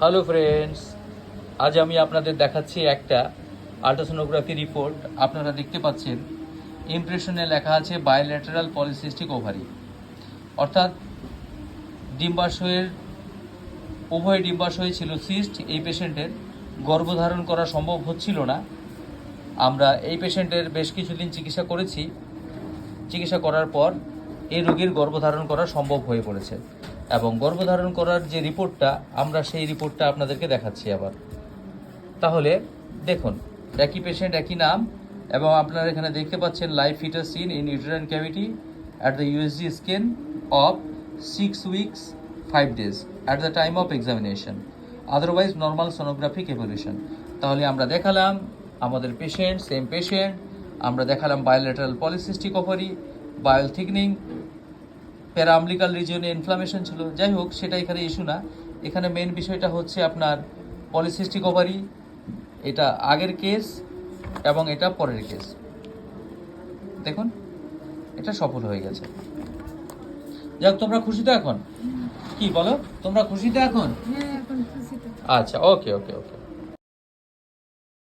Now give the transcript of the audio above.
Hello friends, আজ আমি আপনাদের দেখাচ্ছি একটা আল্ট্রাসোনোগ্রাফি রিপোর্ট। আপনারা দেখতে পাচ্ছেন ইমপ্রেশনে লেখা আছে বায়োল্যাটারাল পলিসিস্টিক ওভারি, অর্থাৎ ডিম্বাশয়ের উভয় ডিম্বাশয়ে ছিল সিস্ট। এই পেশেন্টের গর্ভধারণ করা সম্ভব হচ্ছিল না। আমরা এই পেশেন্টের বেশ কিছুদিন চিকিৎসা করেছি। চিকিৎসা করার পর এই রোগীর গর্ভধারণ করা সম্ভব হয়ে পড়েছে এবং গর্ভধারণ করার যে রিপোর্টটা, আমরা সেই রিপোর্টটা আপনাদেরকে দেখাচ্ছি আবার। তাহলে দেখুন, একই পেশেন্ট, একই নাম, এবং আপনারা এখানে দেখতে পাচ্ছেন live fetus seen in uterine cavity at the USG scan of 6 weeks 5 days at the time of examination, otherwise normal sonographic evaluation. তাহলে আমরা দেখালাম আমাদের পেশেন্ট, সেম পেশেন্ট। আমরা দেখালাম bilateral polycystic ovary, bowel thickening, paraumbilical রিজিয়নে inflammation ছিল। যাই হোক, সেটা এখানে ইস্যু না। এখানে মেন বিষয়টা হচ্ছে আপনার পলিসিস্টিক ওভারি। এটা আগের কেস এবং এটা পরের কেস। দেখুন, এটা সফল হয়ে গেছে। যাক, তোমরা খুশি তো এখন? কি বলো, তোমরা খুশি তো এখন? হ্যাঁ, এখন খুশি তো। আচ্ছা, ওকে ওকে ওকে।